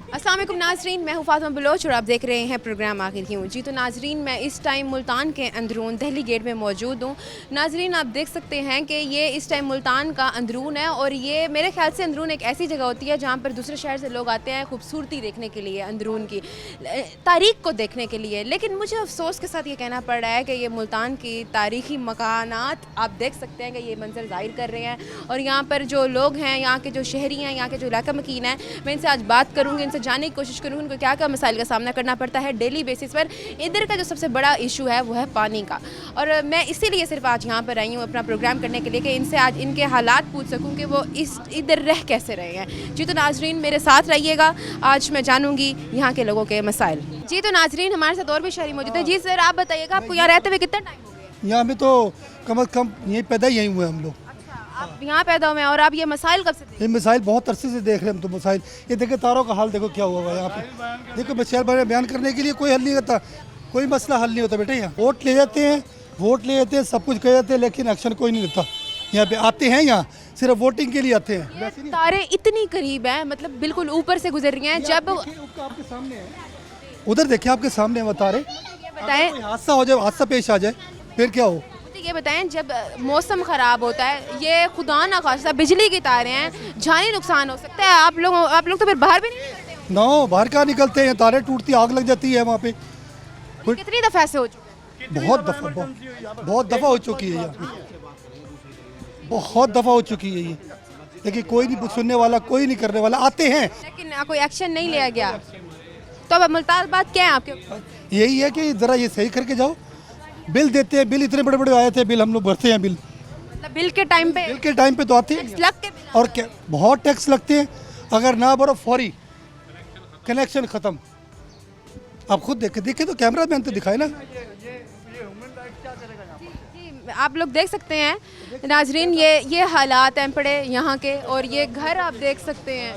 अस्सलाम वालेकुम नाजरीन, मैं हूँ फातिमा बलोच और आप देख रहे हैं प्रोग्राम आखिर क्यों। जी तो नाजरीन, मैं इस टाइम मुल्तान के अंदरून दिल्ली गेट में मौजूद हूँ। नाजरीन, आप देख सकते हैं कि ये इस टाइम मुल्तान का अंदरून है और ये मेरे ख्याल से अंदरून एक ऐसी जगह होती है जहाँ पर दूसरे शहर से लोग आते हैं खूबसूरती देखने के लिए, अंदरून की तारीख को देखने के लिए। लेकिन मुझे अफसोस के साथ ये कहना पड़ रहा है कि ये मुल्तान की तारीखी मकानात आप देख सकते हैं कि ये मंजर ज़ाहिर कर रहे हैं। और यहाँ पर जो लोग हैं, यहाँ के जो शहरी हैं, यहाँ के जो इलाका मकीन हैं, मैं इनसे आज बात करूँगी, इनसे जानने की कोशिश करूँगी उनको क्या क्या मसाइल का सामना करना पड़ता है डेली बेसिस पर। इधर का जो सबसे बड़ा इशू है वो है पानी का, और मैं इसीलिए सिर्फ आज यहाँ पर आई हूँ अपना प्रोग्राम करने के लिए कि इनसे आज इनके हालात पूछ सकूँ कि वो इधर रह कैसे रहे हैं। जी तो नाजरीन, मेरे साथ रहिएगा, आज मैं जानूँगी यहाँ के लोगों के मसाइल। जी तो नाजरीन, हमारे साथ और भी शहरी मौजूद है। जी सर, आप बताइएगा आपको यहाँ रहते हुए कितना टाइम हो गया? यहाँ में तो कम से कम यहीं पैदा ही यहीं हुए हम लोग। आप यहाँ पैदा हुए हैं और आप ये मसाइल कब से देख? ये मिसाइल बहुत अरसे से देख रहे हैं हम तो मसाइल। ये देखो तारों का हाल देखो क्या हुआ हुआ है यहाँ पे। देखो मसाइल बयान करने के लिए कोई हल नहीं होता, कोई मसला हल नहीं होता बेटे। यहाँ वोट ले जाते हैं, सब कुछ कह जाते हैं, लेकिन एक्शन कोई नहीं लेता। यहाँ पे आते हैं, यहाँ सिर्फ वोटिंग के लिए आते हैं। ये तारे इतनी करीब हैं, मतलब बिल्कुल ऊपर से गुजर रही हैं। जब आपके सामने है, उधर देखिए आपके सामने है तारे। बताएं, कोई हादसा हो जाए, हादसा पेश आ जाए, फिर क्या हो? मुझे ये बताएं, जब मौसम ख़राब होता है, ये खुदा ना खास्ता बिजली की तारें हैं, जानी नुकसान हो सकता है। आप लोग तो फिर बाहर भी नहीं निकलते हो? नो, बाहर कहाँ निकलते हैं, तारे टूटती आग लग जाती है वहाँ पे। कितनी दफ़ा ऐसे हो चुके हैं? बहुत दफ़ा हो चुकी है ये, बहुत दफ़ा हो चुकी है ये, लेकिन कोई नहीं सुनने वाला, कोई नहीं करने वाला। आते हैं लेकिन कोई एक्शन नहीं लिया गया। तो अब मुल्तान बात क्या है आपके? यही है कि ज़रा ये सही करके जाओ। बिल देते हैं, बिल इतने बड़े बड़े आए थे, बिल हम लोग भरते हैं। बिल बिल के टाइम पे, बिल के टाइम पे तो आते हैं, लग के बिल और क्या बहुत टैक्स लगते हैं। अगर ना भरो फौरी कनेक्शन ख़त्म। आप खुद देखे तो कैमरा मैन तो दिखाए ना। आप लोग देख सकते हैं नाजरीन, ये हालात हैं पड़े यहाँ के, और ये घर आप देख सकते हैं,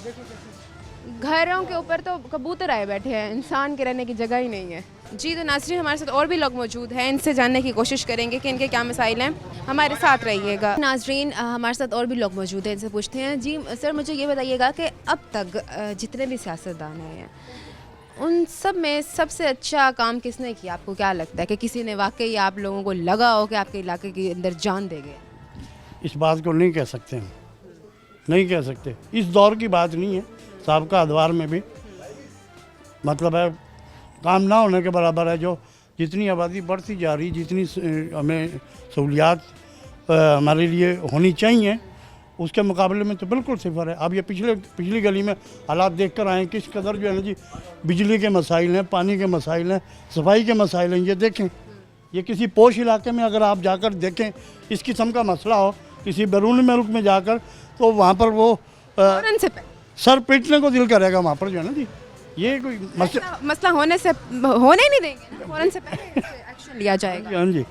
घरों के ऊपर तो कबूतर आए बैठे हैं, इंसान के रहने की जगह ही नहीं है। जी तो नाजरीन, हमारे साथ और भी लोग मौजूद हैं, इनसे जानने की कोशिश करेंगे कि इनके क्या मसाइल हैं। हमारे साथ रहिएगा नाजरीन, हमारे साथ और भी लोग मौजूद हैं, इनसे पूछते हैं। जी सर, मुझे ये बताइएगा कि अब तक जितने भी सियासतदान हैं, उन सब में सबसे अच्छा काम किसने किया? आपको क्या लगता है कि किसी ने वाकई आप लोगों को लगा हो कि आपके इलाके के अंदर जान दे गए? इस बात को नहीं कह सकते हम, नहीं कह सकते। इस दौर की बात नहीं है, साबका अदवार में भी मतलब है काम ना होने के बराबर है। जो जितनी आबादी बढ़ती जा रही, जितनी हमें सहूलियात हमारे लिए होनी चाहिए, उसके मुकाबले में तो बिल्कुल सिफर है। अब ये पिछली गली में हालात देख कर आए, किस कदर जो है ना जी बिजली के मसाइल हैं, पानी के मसाइल हैं, सफाई के मसाइल हैं। ये देखें, ये किसी पोश इलाके में अगर आप जाकर देखें इस किस्म का मसला हो, किसी बैरून मुल्क में जाकर, तो वहाँ पर वो सर पीटने को दिल करेगा वहाँ पर जो है ना जी। ये कोई मसला होने ही नहीं देंगे, फौरन से पहले एक्शन लिया जाएगा। हाँ जी,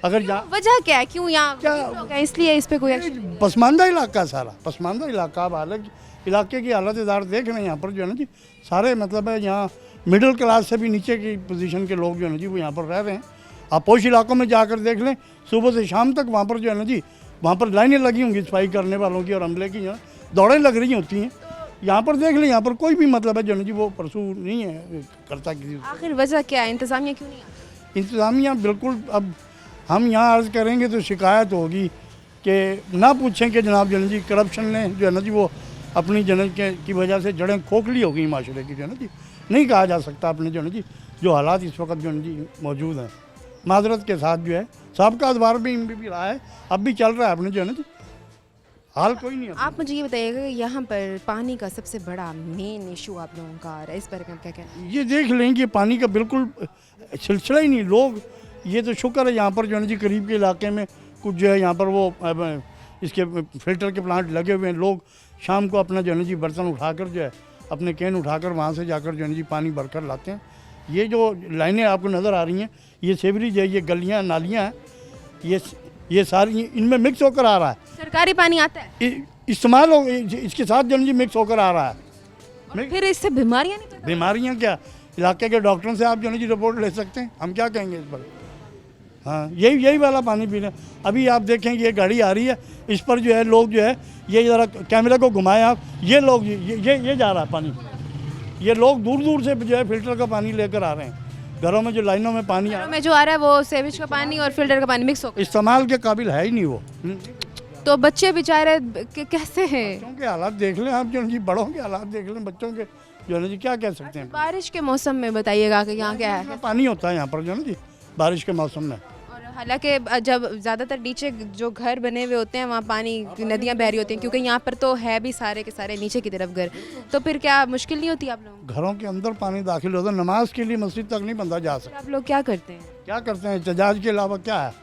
अगर वजह क्या है, क्यों यहाँ क्या इसलिए इस पे कोई एक्शन? पसमानदा इलाका, सारा पसमानदा इलाका। अब अलग इलाके की हालत इदार देख रहे हैं यहाँ पर जो है ना जी, सारे मतलब है यहाँ मिडिल क्लास से भी नीचे की पोजीशन के लोग जो है ना जी वो यहाँ पर रह रहे हैं। आप पोश इलाकों में जाकर देख लें, सुबह से शाम तक वहाँ पर जो है ना जी, वहाँ पर लाइनें लगी होंगी सफाई करने वालों की और अमले की, जो दौड़ें लग रही होती हैं। यहाँ पर देख लें, यहाँ पर कोई भी मतलब है जो ना जी वो परसू नहीं है करता किसी। आखिर वजह क्या है? इंतज़ामिया क्यों नहीं आती? इंतज़ामिया बिल्कुल, अब हम यहाँ अर्ज़ करेंगे तो शिकायत होगी कि ना पूछें कि जनाब जो है जी करप्शन ने जो है ना जी वो अपनी जन की वजह से जड़ें खोखली हो गई माशरे की, जो है ना जी नहीं कहा जा सकता अपने जो है ना जी जो हालात इस वक्त जो है जी मौजूद हैं। माजरत के साथ जो है साबका अदवार भी रहा है, अब भी चल रहा है अपने जो है ना जी, हाल कोई नहीं है। आप मुझे ये बताइएगा कि यहाँ पर पानी का सबसे बड़ा मेन इशू आप लोगों का आ रहा है, इस पर क्या कहना? ये देख लें कि पानी का बिल्कुल सिलसिला ही नहीं। लोग ये तो शुक्र है यहाँ पर जो है ना जी करीब के इलाके में कुछ जो है यहाँ पर वो इसके फिल्टर के प्लांट लगे हुए हैं। लोग शाम को अपना जो है ना जी बर्तन उठाकर जो है अपने कैन उठाकर वहाँ से जाकर जो है ना जी पानी भरकर लाते हैं। ये जो लाइनें आपको नज़र आ रही हैं, ये सेवरेज है, ये गलियाँ नालियाँ हैं, ये सारी इनमें मिक्स होकर आ रहा है। सरकारी पानी आता है, इस्तेमाल हो इसके साथ जो है जी मिक्स होकर आ रहा है। फिर इससे बीमारियाँ नहीं पैदा? बीमारियाँ क्या, इलाके के डॉक्टरों से आप जो है जी रिपोर्ट ले सकते हैं, हम क्या कहेंगे इस पर। हाँ, यही वाला पानी पी रहे हैं। अभी आप देखें कि ये गाड़ी आ रही है, इस पर जो है लोग जो है ये ज़रा कैमरे को घुमाएं आप, ये लोग ये जा रहा है पानी, ये लोग दूर दूर से जो है फिल्टर का पानी लेकर आ रहे हैं। घरों में जो लाइनों में पानी आ रहा है, में जो आ रहा है वो सेवेज का पानी और फिल्टर का पानी मिक्स होकर, इस्तेमाल के काबिल है ही नहीं वो। तो बच्चे बेचारे कैसे हैं? बच्चों के हालात देख लें आप, जो जी बड़ों के हालात देख लें, बच्चों के जो है ना जी क्या कह सकते हैं। बारिश के मौसम में बताइएगा कि यहाँ क्या है। पानी होता है यहाँ पर जो है ना जी बारिश के मौसम में। और हालांकि जब ज़्यादातर नीचे जो घर बने हुए होते हैं वहाँ पानी नदियाँ बह रही होती हैं, क्योंकि यहाँ पर तो है भी सारे के सारे नीचे की तरफ घर, तो फिर क्या मुश्किल नहीं होती आप लोगों को? घरों के अंदर पानी दाखिल होता है, नमाज के लिए मस्जिद तक नहीं बंदा जा सकता। आप लोग क्या करते हैं? क्या करते हैं, एहतजाज के अलावा क्या है?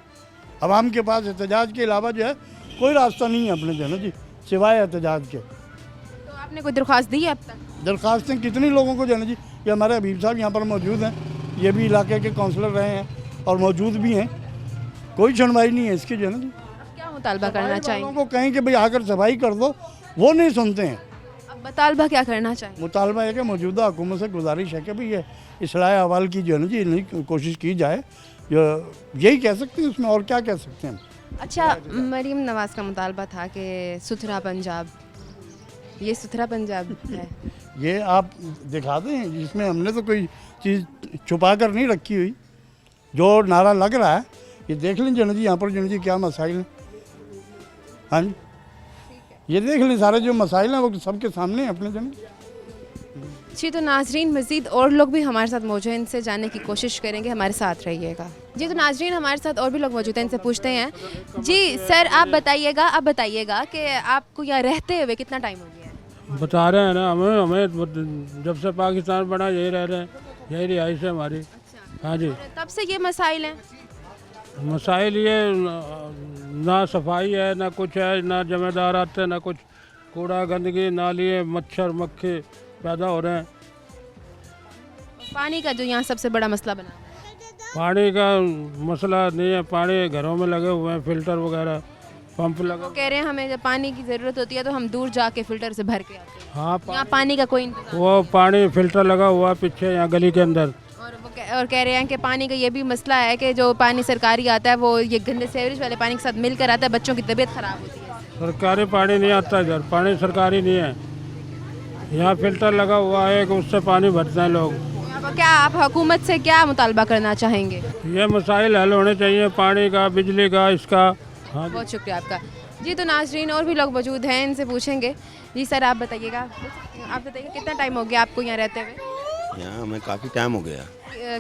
आवाम के पास एहतजाज के अलावा जो है कोई रास्ता नहीं है अपने जो है ना जी, सिवाय एहतजाज के। तो आपने कोई दरख्वास्त दी है अब तक? दरख्वास्तें कितनी लोगों को जो है ना जी, ये हमारे हबीब साहब यहाँ पर मौजूद हैं, ये भी इलाके के काउंसलर रहे हैं और मौजूद भी हैं, कोई सुनवाई नहीं है इसकी जो है ना जी। अब क्या मुतालबा करना चाहेंगे? लोगों को कहें कि भाई आकर सफाई कर दो, वो नहीं सुनते हैं। अब मुतालबा क्या करना चाहेंगे? मुतालबा है कि मौजूदा हुकूमत से गुजारिश है कि भाई ये इसलाह अहवाल की जो है ना जी इन्हीं कोशिश की जाए, जो यही कह सकते हैं, उसमें और क्या कह सकते हैं। अच्छा, मरीम नवाज़ का मुतालबा था कि सुथरा पंजाब, ये सुथरा पंजाब है? ये आप दिखा दें, जिसमें हमने तो कोई चीज़ छुपा कर नहीं रखी हुई, जो नारा लग रहा है ये देख लें जनजी, यहाँ पर जनजी क्या मसाइल हैं। हाँ जी, ये देख लें, सारे जो मसाइल हैं वो सबके सामने हैं अपने जन। जी, तो नाजरीन मज़ीद और लोग भी हमारे साथ मौजूद हैं, इनसे जानने की कोशिश करेंगे, हमारे साथ रहिएगा। जी, तो नाजरीन हमारे साथ और भी लोग मौजूद हैं, इनसे पूछते हैं। जी सर, आप बताइएगा कि आपको यहाँ रहते हुए कितना टाइम हो गया है? बता रहे हैं ना, हमें जब से पाकिस्तान बना यही रह रहे हैं, यही रिहाइश है हमारी। हाँ जी, तब से ये मसाइल हैं? मसाइल ये ना सफाई है, ना कुछ है, ना जमेदार आते हैं, ना कुछ, कूड़ा गंदगी, नालिए, मच्छर मक्खी पैदा हो रहे हैं। पानी का जो यहाँ सबसे बड़ा मसला बना है? पानी का मसला नहीं है, पानी घरों में लगे हुए हैं, फिल्टर वगैरह पंप लगा। वो कह रहे हैं हमें जब पानी की ज़रूरत होती है तो हम दूर जाके फ़िल्टर से भर के आते हैं। हाँ, यहाँ पानी का कोई इंतजाम? वो पानी फिल्टर लगा हुआ पीछे यहाँ गली के अंदर। और कह रहे हैं कि पानी का ये भी मसला है कि जो पानी सरकारी आता है वो ये गंदे सीवरेज वाले पानी के साथ मिलकर आता है, बच्चों की तबीयत ख़राब होती है। सरकारी पानी नहीं आता इधर, पानी सरकारी नहीं है, यहाँ फिल्टर लगा हुआ है कि उससे पानी भरते हैं लोग। अब क्या आप हुकूमत से क्या मुतालबा करना चाहेंगे? ये मसाइल हल होने चाहिए, पानी का, बिजली का, इसका। हाँ, बहुत शुक्रिया आपका। जी, तो नाजरीन और भी लोग मौजूद हैं, इनसे पूछेंगे। जी सर, आप बताइएगा, कितना टाइम हो गया आपको यहाँ रहते हुए? यहाँ हमें काफ़ी टाइम हो गया।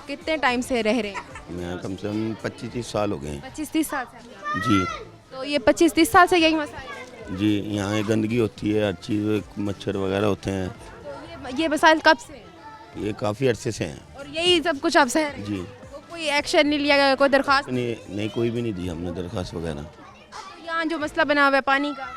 कितने टाइम से रह रहे हैं? यहाँ कम से कम 25-30 साल हो गए हैं। 25-30 साल से? जी तो ये 25-30 साल से यही मसाइल है? जी, यहाँ गंदगी होती है, हर चीज़, मच्छर वगैरह होते हैं। तो ये मसाइल कब से हैं? ये काफ़ी अरसे से हैं। और यही सब कुछ आप सह रहे हैं? जी। तो कोई एक्शन नहीं लिया गया, कोई दरख्वास्त? नहीं, कोई भी नहीं दी हमने दरख्वास्त वगैरह। यहाँ जो मसला बना हुआ है पानी का,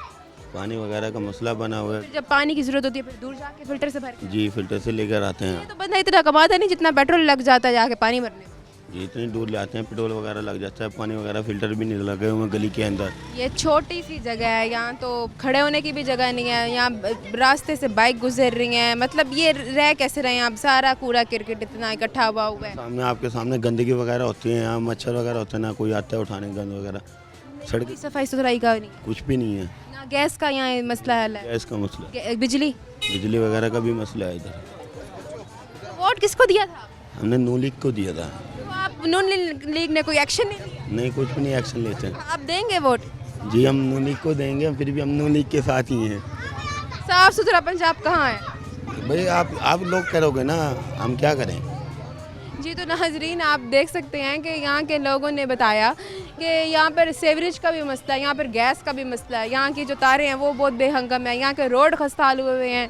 पानी वगैरह का मसला बना हुआ है। जब पानी की ज़रूरत होती है फिर दूर जाके फ़िल्टर से भर के? जी, फिल्टर से लेकर आते हैं। तो बंदा इतना कमाता नहीं जितना पेट्रोल लग जाता है जाके पानी भरने में। जी, इतनी दूर ले आते हैं, पेट्रोल वगैरह लग जाता है, पानी वगैरह फिल्टर भी नहीं लगे हुए गली के अंदर। ये छोटी सी जगह है, यहाँ तो खड़े होने की भी जगह नहीं है, यहाँ रास्ते से बाइक गुजर रही हैं, मतलब ये रह कैसे रहे हैं आप? सारा कूड़ा क्रिकेट इतना इकट्ठा हुआ हुआ है, सामने आपके सामने गंदगी वगैरह होती है, यहाँ मच्छर वगैरह होते हैं, ना कोई आता है उठाने गंद वगैरह। सड़क सफाई सुथराई का नहीं, कुछ भी नहीं है। ना गैस का यहाँ मसला है, गैस का मसला, बिजली वगैरह का भी मसला है इधर। वोट किसको दिया था? हमने नून लीग को दिया था। तो आप नून लीग ने कोई एक्शन नहीं लिया? नहीं, कुछ भी नहीं एक्शन लेते हैं। आप देंगे वोट? जी, हम नून लीग को देंगे, फिर भी हम नून लीग के साथ ही हैं। साफ सुथरा पंजाब कहाँ है? भाई आप लोग करोगे ना, हम क्या करें। जी, तो नाजरीन आप देख सकते हैं कि यहाँ के लोगों ने बताया कि यहाँ पर सीवरेज का भी मसला है, यहाँ पर गैस का भी मसला है, यहाँ की जो तारें हैं वो बहुत बेहंगम है, यहाँ के रोड खस्ताल हुए हैं,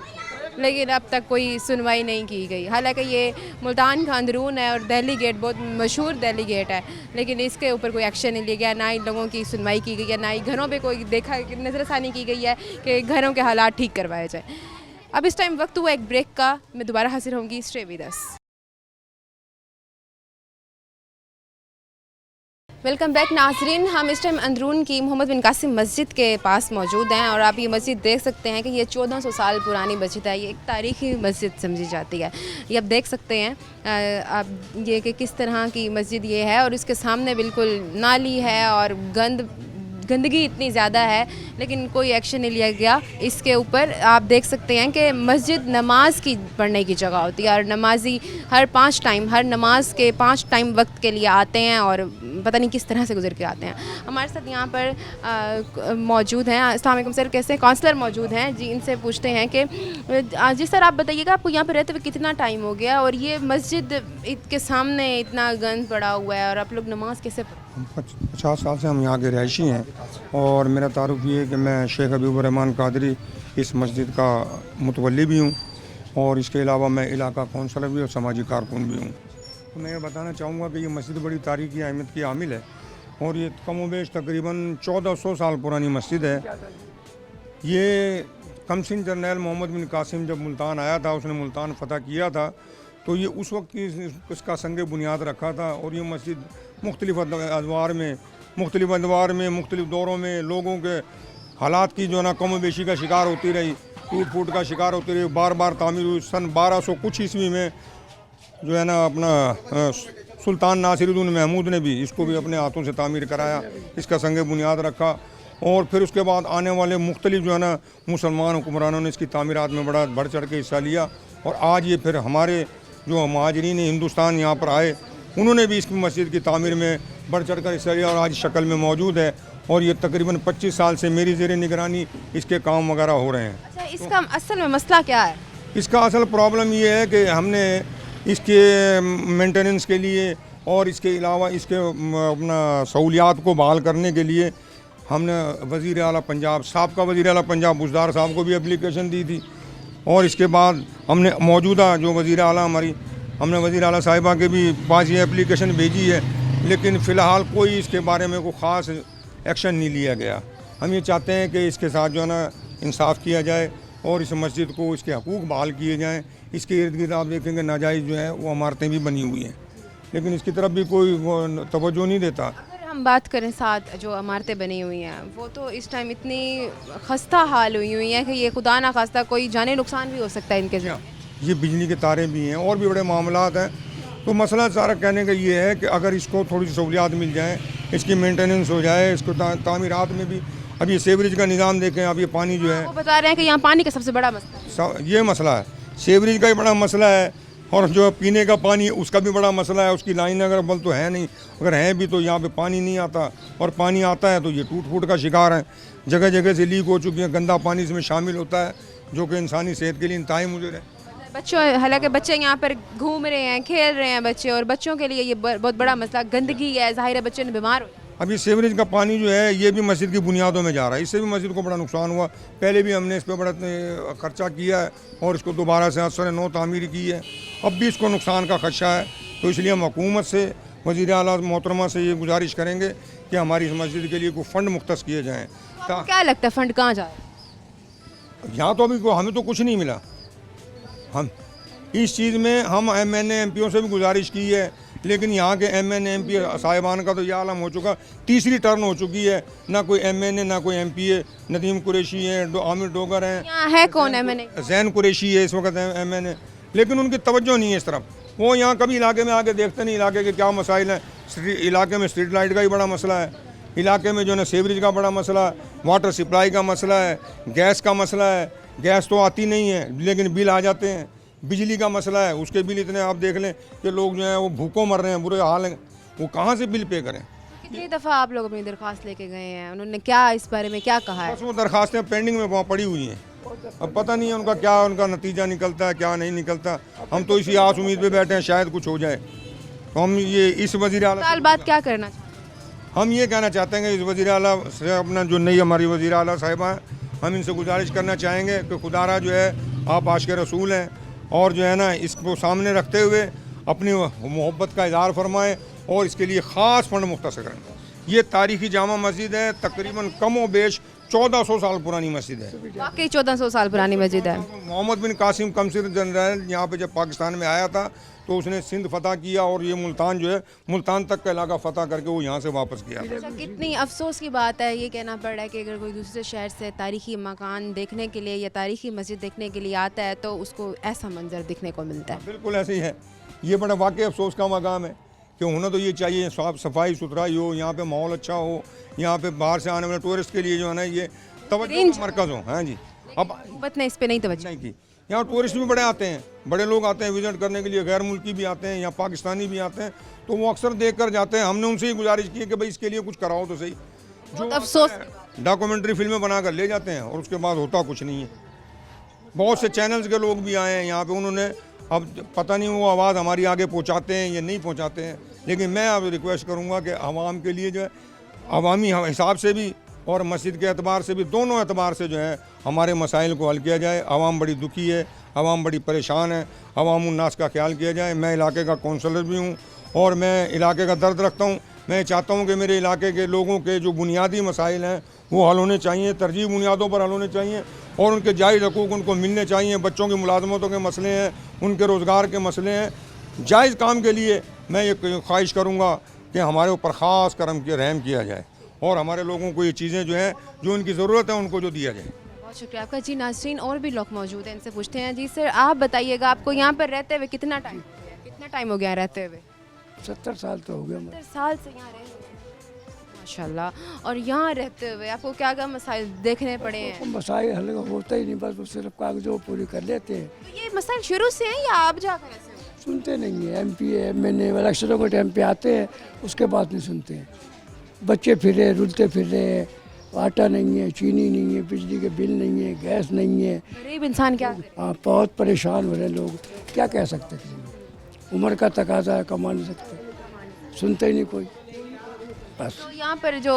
लेकिन अब तक कोई सुनवाई नहीं की गई। हालांकि ये मुल्तान का अंदरून है और दिल्ली गेट बहुत मशहूर दिल्ली गेट है, लेकिन इसके ऊपर कोई एक्शन नहीं लिया गया, ना ही लोगों की सुनवाई की गई है, ना ही घरों पे कोई नज़रसानी की गई है कि घरों के हालात ठीक करवाए जाए। अब इस टाइम वक्त हुआ एक ब्रेक का, मैं दोबारा हाजिर होंगी, stay with us. Welcome back नाजरीन, हम इस टाइम अंदरून की मोहम्मद बिन कासिम मस्जिद के पास मौजूद हैं और आप ये मस्जिद देख सकते हैं कि ये 1400 साल पुरानी मस्जिद है, ये एक तारीखी मस्जिद समझी जाती है। ये आप देख सकते हैं आप ये कि किस तरह की मस्जिद ये है और इसके सामने बिल्कुल नाली है और गंदगी इतनी ज़्यादा है लेकिन कोई एक्शन नहीं लिया गया इसके ऊपर। आप देख सकते हैं कि मस्जिद नमाज की पढ़ने की जगह होती है और नमाजी हर 5 टाइम, हर नमाज के 5 टाइम वक्त के लिए आते हैं और पता नहीं किस तरह से गुजर के आते हैं। हमारे साथ यहाँ पर मौजूद हैं, अस्सलाम वालेकुम सर, कैसे काउंसलर मौजूद हैं जी, इनसे पूछते हैं कि जी सर आप बताइएगा आपको यहाँ पर रहते हुए कितना टाइम हो गया और ये मस्जिद के सामने इतना गंद पड़ा हुआ है और आप लोग नमाज कैसे पढ़ते? 50 साल से हम यहाँ के रहायशी हैं और मेरा तारुफ ये है कि मैं शेख हबीबुर रहमान कादरी इस मस्जिद का मुतवल्ली भी हूँ और इसके अलावा मैं इलाका कौंसलर भी और समाजी कारकुन भी हूँ। तो मैं ये बताना चाहूँगा कि ये मस्जिद बड़ी तारीखी अहमियत की हामिल है और ये कम बेश तकरीबन 1400 साल पुरानी मस्जिद है। ये कमसिन जर्नैल मोहम्मद बिन कासिम जब मुल्तान आया था, उसने मुल्तान फ़तह किया था, तो ये उस वक्त की इसका संग बुनियाद रखा था और ये मस्जिद मुख्तलिफ़ अदवार में मुख्तलिफ़ दौरों में लोगों के हालात की जो है ना कम बेशी का शिकार होती रही, टूट फूट का शिकार होती रही, बार बार तामीर हुई। सन 1200 कुछ ईस्वी में जो है ना अपना सुल्तान नासिरुद्दीन महमूद ने भी इसको भी अपने हाथों से तामीर कराया, इसका संग बुनियाद रखा और फिर उसके बाद आने वाले मुख्तलिफ जो है ना मुसलमान हुक्मरानों ने इसकी तामीरात में बड़ा बढ़ चढ़ के हिस्सा लिया और आज ये फिर हमारे जो महाजरीन हिंदुस्तान यहाँ पर आए उन्होंने भी इसकी मस्जिद की तामीर में बढ़ चढ़ कर हिस्सा लिया और आज शक्ल में मौजूद है और ये तकरीबन 25 साल से मेरी ज़ेरे निगरानी इसके काम वगैरह हो रहे हैं। अच्छा, इसका असल में मसला क्या है? इसका असल प्रॉब्लम ये है कि हमने इसके मेंटेनेंस के लिए और इसके अलावा इसके अपना सहूलियात को बहाल करने के लिए हमने वज़ीर आला पंजाब, साबका वज़ीर आला पंजाब बुज़दार साहब को भी एप्लीकेशन दी थी और इसके बाद हमने मौजूदा जो वज़ीर आला हमने वज़ीर आला साहिबा के भी पास ये एप्लीकेशन भेजी है, लेकिन फ़िलहाल कोई इसके बारे में कोई ख़ास एक्शन नहीं लिया गया। हम ये चाहते हैं कि इसके साथ जो है ना इंसाफ किया जाए और इस मस्जिद को इसके हकूक़ बहाल किए जाएँ। इसके इर्द गिर्द आप देखेंगे नाजायज़ जो है वो इमारतें भी बनी हुई हैं, लेकिन इसकी तरफ भी कोई तवज्जो नहीं देता। अगर हम बात करें साथ जो इमारतें बनी हुई हैं वो तो इस टाइम इतनी खस्ता हाल हुई हैं कि ये खुदा ना खास्ता कोई जाने नुकसान भी हो सकता है इनके ज़रिए। ये बिजली के तारे भी हैं और भी बड़े मामलात हैं। तो मसला सारा कहने का ये है कि अगर इसको थोड़ी सी सहूलियात मिल जाए, इसकी मेंटेनेंस हो जाए, इसको तामीरात में भी अब ये सेवरेज का निज़ाम देखें, अब ये पानी जो है वो बता रहे हैं कि यहाँ पानी का सबसे बड़ा मसला है। ये मसला है, सेवरेज का भी बड़ा मसला है और जो पीने का पानी है उसका भी बड़ा मसला है। उसकी लाइन अगर बल तो है नहीं, अगर है भी तो यहाँ पे पानी नहीं आता और पानी आता है तो ये टूट फूट का शिकार है। जगह जगह से लीक हो चुकी है, गंदा पानी इसमें शामिल होता है जो कि इंसानी सेहत के लिए इंतहाई मुज़र है। बच्चों, हालांकि बच्चे यहाँ पर घूम रहे हैं, खेल रहे हैं बच्चे, और बच्चों के लिए ये बहुत बड़ा मसला गंदगी है, ज़ाहिर है बच्चे ने बीमार हो। अभी सीवरेज का पानी जो है ये भी मस्जिद की बुनियादों में जा रहा है, इससे भी मस्जिद को बड़ा नुकसान हुआ। पहले भी हमने इस पर बड़ा खर्चा किया है और इसको दोबारा से असर नौ तामीर की है, अब भी इसको नुकसान का खदशा है। तो इसलिए हम हुकूमत से, वज़ीर आला मोहतरमा से ये गुजारिश करेंगे कि हमारी इस मस्जिद के लिए कोई फ़ंड मुख्तस किए जाएँ। क्या लगता है फ़ंड कहाँ जा रहा है? यहाँ तो अभी हमें तो कुछ नहीं मिला। हम इस चीज़ में हम MNA MPओं से भी गुजारिश की है, लेकिन यहाँ के MNA MP साहिबान का तो यह आलम हो चुका, तीसरी टर्न हो चुकी है, ना कोई MNA ना कोई MP है। नदीम कुरैशी हैं, आमिर डोगर हैं, यहाँ है कौन MNA? जैन कुरैशी है इस वक्त MNA, लेकिन उनकी तवज्जो नहीं है इस तरफ। वो यहाँ कभी इलाके में आके देखते नहीं इलाके के क्या मसाइल हैं। इलाके में स्ट्रीट लाइट का ही बड़ा मसला है, इलाके में जो है सीवरेज का बड़ा मसला है, वाटर सप्लाई का मसला है, गैस का मसला है। गैस तो आती नहीं है लेकिन बिल आ जाते हैं। बिजली का मसला है, उसके बिल इतने आप देख लें कि लोग जो हैं वो भूखों मर रहे हैं, बुरे हाल हैं, वो कहाँ से बिल पे करें। कितनी दफ़ा आप लोग अपनी दरख्वास्त लेके गए हैं, उन्होंने क्या इस बारे में क्या कहा है? बस वो दरखास्तें पेंडिंग में वहाँ पड़ी हुई हैं, अब पता नहीं है उनका क्या उनका नतीजा निकलता है क्या नहीं निकलता। हम तो इसी आस उम्मीद पे बैठे हैं शायद कुछ हो जाए। तो हम ये इस वज़ीर आला साल बाद क्या करना चाहते हैं? हम ये कहना चाहते हैं कि इस वज़ीर आला से अपना जो नई हमारी वज़ीर आला साहिबा हैं, हम इनसे गुजारिश करना चाहेंगे कि खुदारा जो है आप आशिक़ रसूल हैं और जो है ना इसको सामने रखते हुए अपनी मोहब्बत का इज़हार फरमाएँ और इसके लिए ख़ास फंड मुख्तस करें। ये तारीख़ी जामा मस्जिद है, तकरीबन कम व बेश 1400 साल पुरानी मस्जिद है। वाकई 1400 साल पुरानी मस्जिद है। मोहम्मद बिन कासिम कमसिर जनरल यहाँ पे जब पाकिस्तान में आया था तो उसने सिंध फतह किया और ये मुल्तान जो है मुल्तान तक का इलाका फतह करके वो यहाँ से वापस किया। अच्छा, कितनी अफसोस की बात है ये कहना पड़ रहा है कि अगर कोई दूसरे शहर से तारीख़ी मकान देखने के लिए या तारीख़ी मस्जिद देखने के लिए आता है तो उसको ऐसा मंजर दिखने को मिलता है। बिल्कुल ऐसे ही है, ये बड़ा वाकई अफसोस का मकाम है कि होना तो ये चाहिए साफ सफाई सुथराई हो, यहाँ पे माहौल अच्छा हो, यहाँ पे बाहर से आने वाले टूरिस्ट के लिए जो है ना ये तवज्जो का मरकज़ हो। हाँ जी, अब हुकूमत ने इस पे नहीं तवज्जो नहीं की। यहाँ टूरिस्ट भी बड़े आते हैं, बड़े लोग आते हैं विजिट करने के लिए, गैर मुल्की भी आते हैं, यहाँ पाकिस्तानी भी आते हैं, तो वो अक्सर देख कर जाते हैं। हमने उनसे ही गुजारिश की है कि भाई इसके लिए कुछ कराओ तो सही। जो अफसोस डॉक्यूमेंट्री फिल्में बना कर ले जाते हैं और उसके बाद होता कुछ नहीं है। बहुत से चैनल्स के लोग भी आए हैं यहाँ पे, उन्होंने अब पता नहीं वो आवाज़ हमारी आगे पहुँचाते हैं या नहीं पहुँचाते हैं, लेकिन मैं अब रिक्वेस्ट करूँगा कि आवाम के लिए जो है अवामी हिसाब से भी और मस्जिद के एतबार से भी, दोनों एतबार से जो है हमारे मसाइल को हल किया जाए। आवाम बड़ी दुखी है, आवाम बड़ी परेशान है, अवाम उन्नास का ख्याल किया जाए। मैं इलाके का कौंसलर भी हूँ और मैं इलाके का दर्द रखता हूँ। मैं चाहता हूँ कि मेरे इलाके के लोगों के जो बुनियादी मसाइल हैं वो हल होने चाहिए, तरजीह बुनियादों पर हल होने चाहिए और उनके जायज़ हकूक़ उनको मिलने चाहिए। बच्चों की मुलाजमतों के मसले हैं, उनके रोज़गार के मसले हैं। जायज़ काम के लिए मैं ये ख्वाहिश करूँगा कि हमारे ऊपर ख़ास करम के रहम किया जाए और हमारे लोगों को ये चीज़ें जो हैं जो उनकी ज़रूरत है उनको जो दिया जाए। बहुत शुक्रिया आपका। जी नाज़रीन और भी लोग मौजूद हैं, इनसे पूछते हैं। जी सर आप बताइएगा, आपको यहाँ पर रहते हुए कितना टाइम हो गया रहते हुए? 70 साल तो हो गया। 70 साल से यहाँ रहे हुए हैं। माशाल्लाह। और यहाँ रहते हुए आपको क्या क्या मसाइल देखने पड़े हैं? मसाइल हल होता ही नहीं, बस वो सिर्फ कागजों पूरी कर लेते हैं। तो ये मसाइल शुरू से हैं या आप जाकर ऐसे हुए? सुनते नहीं है। MP MNA इलेक्शनों के टाइम पे आते हैं, उसके बाद नहीं सुनते हैं। बच्चे फिर रहे, रुलते फिर रहे, आटा नहीं है, चीनी नहीं है, बिजली के बिल नहीं है, गैस नहीं है। गरीब इंसान क्या करे? हाँ, बहुत परेशान हो रहे हैं लोग। क्या कह सकते हैं? उम्र का तकाजा है, कमा नहीं सकते, सुनते ही नहीं कोई। बस तो यहाँ पर जो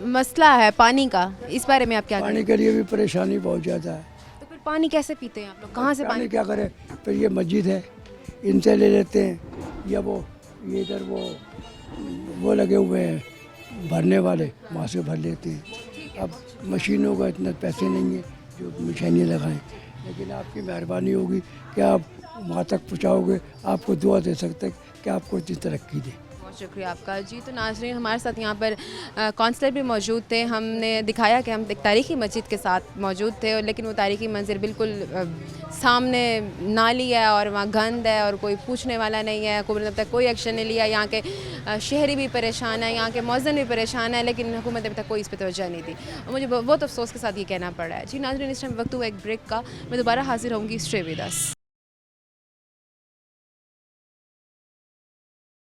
मसला है पानी का, इस बारे में आप क्या पानी के लिए भी परेशानी बहुत ज़्यादा है। तो फिर पानी कैसे पीते हैं आप लोग? कहाँ से पानी? क्या करें? फिर ये मस्जिद है, इनसे ले लेते हैं, या वो ये इधर वो लगे हुए हैं भरने वाले, वहाँ से भर लेते हैं। अब मशीनों का इतना पैसे नहीं है जो मशीनें लगाएं, लेकिन आपकी मेहरबानी होगी कि आप वहाँ तक पहुँचाओगे। आपको दुआ दे सकते हैं कि आपको इतनी तरक्की दे। बहुत शुक्रिया आपका। जी तो नाज़रीन हमारे साथ यहाँ पर काउंसलर भी मौजूद थे। हमने दिखाया कि हम एक तारीखी मस्जिद के साथ मौजूद थे, और लेकिन वो तारीखी मंजिल बिल्कुल सामने नाली है और वहाँ गंद है और कोई पूछने वाला नहीं है। हुकूमत ने अब तक कोई एक्शन नहीं लिया। यहाँ के शहरी भी परेशान है, यहाँ के मौज़न भी परेशान है, लेकिन हुकूमत ने अब तक कोई इस पर तवज्जो नहीं दी और मुझे बहुत अफसोस के साथ ये कहना पड़ रहा है। जी नाज़रीन इस टाइम वक्त हुआ एक ब्रेक का। मैं दोबारा हाजिर होंगी stay with us.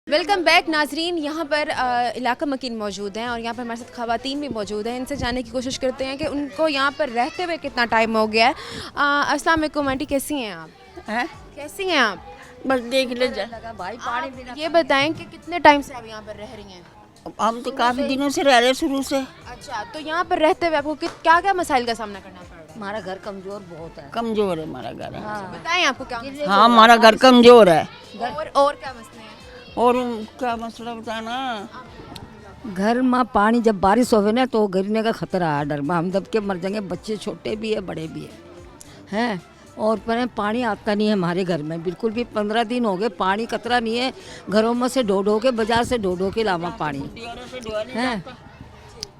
Welcome back नाजरीन। यहाँ पर इलाका मकीन मौजूद हैं और यहाँ पर हमारे साथ ख़वातीन भी मौजूद हैं। इनसे जानने की कोशिश करते हैं कि उनको यहाँ पर रहते हुए कितना टाइम हो गया है। अस्सलाम वालेकुम आंटी, कैसी हैं आप? हैं? कैसी हैं आप? बस देख ले जा। भाई पानी ये बताएं कि कितने टाइम से आप यहाँ पर रह रही हैं? हम तो काफी दिनों से रह रहे शुरू से। अच्छा, तो यहाँ पर रहते हुए आपको क्या क्या मसाइल का सामना करना पड़ रहा है? हमारा घर कमजोर बहुत है। कमजोर है हमारा घर। बताएं आपको क्या हाँ, हमारा घर कमजोर है। और क्या मसले हैं? और क्या मसला बताना? घर में पानी जब बारिश होवे ना तो गिरने का खतरा है, डर में हम दब के मर जाएंगे। बच्चे छोटे भी है, बड़े भी हैं। और पर पानी आता नहीं है हमारे घर में बिल्कुल भी। 15 दिन हो गए पानी कतरा नहीं है। घरों में से ढो के, बाजार से ढो के लावा पानी है।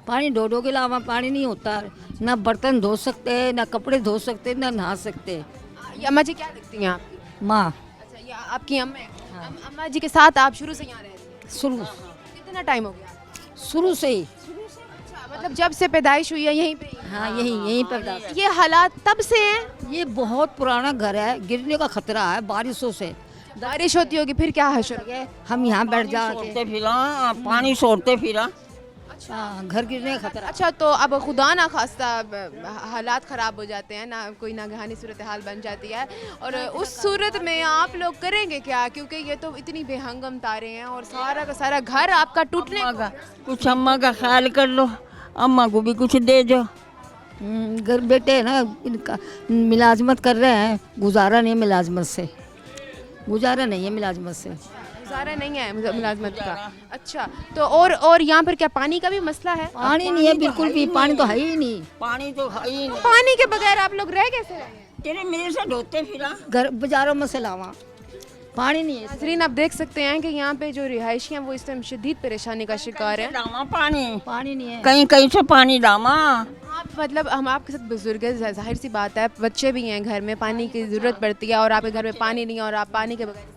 पानी ढो के लावा पानी नहीं होता। ना बर्तन धो सकते, ना कपड़े धो सकते, ना नहा सकते। अम्मा जी क्या दिखती हैं आपकी? माँ। अच्छा, ये आपकी अम्मा है? अम्मा जी के साथ आप शुरू से यहाँ रह रही हैं? शुरू कितना टाइम हो गया? शुरू से ही। अच्छा, मतलब जब से पैदाइश हुई है यहीं पे? हाँ, यहीं पर। ये हालात तब से हैं? ये बहुत पुराना घर है, गिरने का खतरा है बारिशों से। बारिश होती होगी फिर क्या है? हम यहाँ बैठ जाते फिरा पानी छोड़ते फिरा। हाँ, घर गिरने का खतरा। अच्छा, तो अब खुदा ना खास्ता हालात ख़राब हो जाते हैं ना, कोई नागहानी सूरत हाल बन जाती है, और उस सूरत में आप लोग करेंगे क्या? क्योंकि ये तो इतनी बेहंगम तारे हैं और सारा का सारा घर आपका टूटने का। कुछ अम्मा का ख्याल कर लो, अम्मा को भी कुछ दे दो। घर बेटे है ना, इनका मिलाजमत कर रहे हैं। गुजारा नहीं है मिलाजमत से, गुजारा नहीं है मिलाजमत से। गुजारा नहीं है मुलाजमत का। अच्छा, तो और यहाँ पर क्या पानी का भी मसला है? पानी नहीं है बिल्कुल भी, पानी तो है ही नहीं। पानी तो है ही नहीं। पानी के बगैर आप लोग रह कैसे रहे हैं? तेरे मेरे से ढोते फिरा। घर बाजारों में से लावा, पानी नहीं है। नाज़रीन आप देख सकते हैं कि यहाँ पे जो रिहायशी हैं वो इस टाइम शदीद परेशानी का शिकार हैं। पानी नहीं है, कहीं कहीं से पानी डामा। आप मतलब हम आपके साथ बुजुर्ग है, जाहिर सी बात है, बच्चे भी हैं घर में, पानी की ज़रूरत पड़ती है और आपके घर में पानी नहीं है और आप पानी के बगैर